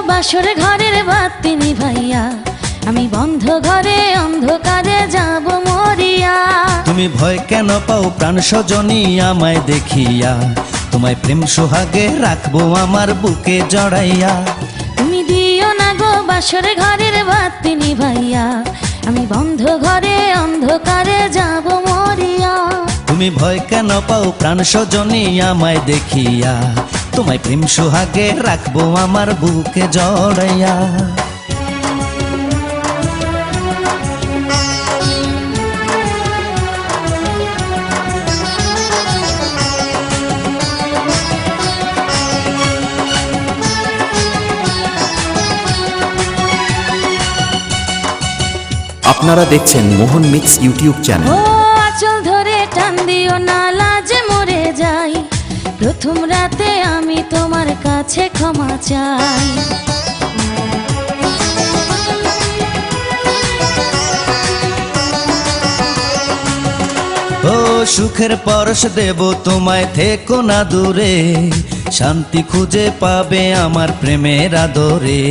বাসর ঘরের বাতি নিভাইয়া, আমি বন্ধ ঘরে অন্ধকারে যাব মরিয়া। তুমি ভয় কেন পাও প্রাণ সজনী আমায় দেখিয়া, তোমায় প্রেম সোহাগে রাখবো আমার বুকে জড়াইয়া। তুমি দিও না গো বাসর ঘরের বাতি নিভাইয়া, আমি বন্ধ ঘরে অন্ধকারে যাব মরিয়া। তুমি ভয় কেন পাও প্রাণ সজনী আমায় দেখিয়া, তোমায় প্রেম সোহাগে রাখবো আমার বুকে জড়াইয়া। আপনারা দেখছেন মোহন মিক্স ইউটিউব চ্যানেল। ও আঁচল ধরে টান দিও না, লাজে মরে যাই। প্রথম রাতে আমি তোমার কাছে ক্ষমা চাই। ও সুখের পরশ দেব তোমায়, থেকো না দূরে, শান্তি খুঁজে পাবে আমার প্রেমের আদরে।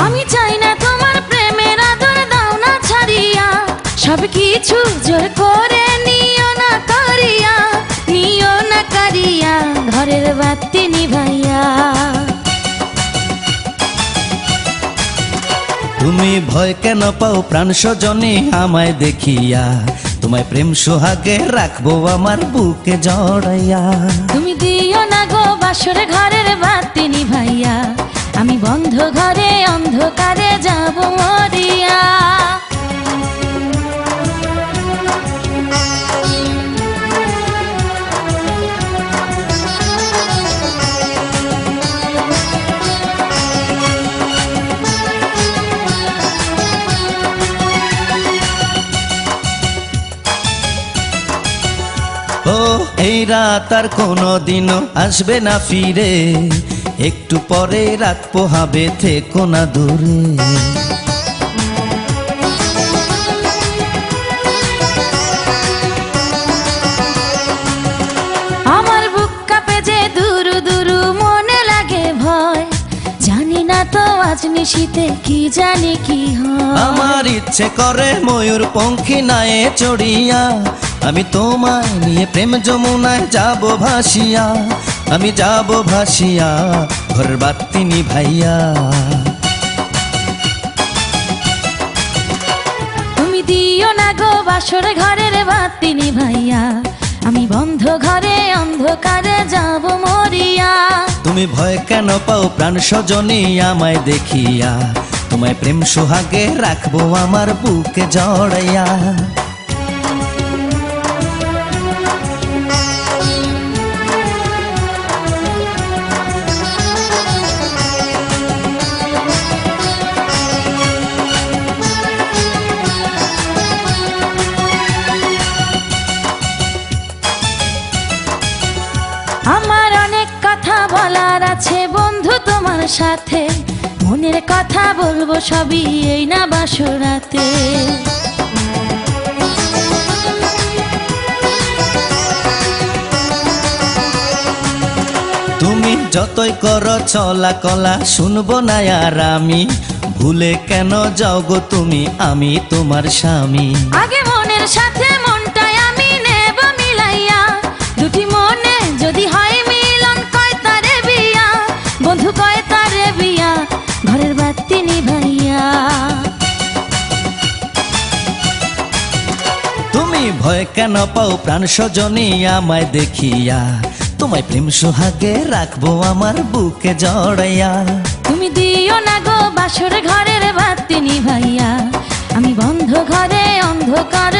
আমি চাই না তোমার প্রেমের আদর, দাও না ছাড়িয়া। সব কিছু জোর করে নিও না করিয়া, নিও না করিয়া ঘরের বাতি নিভাইয়া। তুমি ভয় কেন পাও প্রাণ সজনী আমায় দেখিয়া, তোমায় প্রেম সোহাগে রাখবো আমার বুকে জড়াইয়া। তুমি দিও না গো বাসর ঘরের বাতি নিভাইয়া, আমি বন্ধ ঘরে অন্ধকারে যাব মরিয়া। ও এই রাত আর কোনোদিনও আসবে না ফিরে, একটু পরে রাত পোহাবে, থেকো না দূরে। আমার বুক কাঁপে যে দুরু দুরু, মনে লাগে ভয়। জানি না তো আজ নিশীতে কি জানি কি হয়। আমার ইচ্ছে করে ময়ূর পঙ্খী নায়ে চড়িয়া, আমি তোমায় নিয়ে প্রেম যমুনায় যাব ভাসিয়া, আমি যাব ভাসিয়া ঘরের বাতি নিভাইয়া। তুমি দিও না গো বাসর ঘরের বাতি নিভাইয়া, আমি বন্ধ ঘরে অন্ধকারে যাব মরিয়া। তুমি ভয় কেন পাও প্রাণ সজনী আমায় দেখিয়া, তোমায় প্রেম সোহাগে রাখবো আমার বুকে জড়াইয়া। আমার অনেক কথা বলার আছে বন্ধু তোমার সাথে, মনের কথা বলবো সবই এই না বাসরাতে। তুমি যতই করো চলা কলা, শুনবো না আর আমি, ভুলে কেন যাও গো তুমি, আমি তোমার স্বামী। আগে মনের সাথে মনটাই আমি নেব মিলাইয়া, দুটি মনে যদি হয় মিলন, কয় তারে বিয়া বন্ধু, কয় তারে বিয়া ঘরের বাতি নিভাইয়া। তুমি ভয় কেন পাও প্রাণ সজনী আমায় দেখিয়া, তোমায় প্রেম সোহাগে রাখবো আমার বুকে জড়াইয়া। তুমি দিও না গো বাসর ঘরের বাতি নিভাইয়া, আমি বন্ধ ঘরে অন্ধকার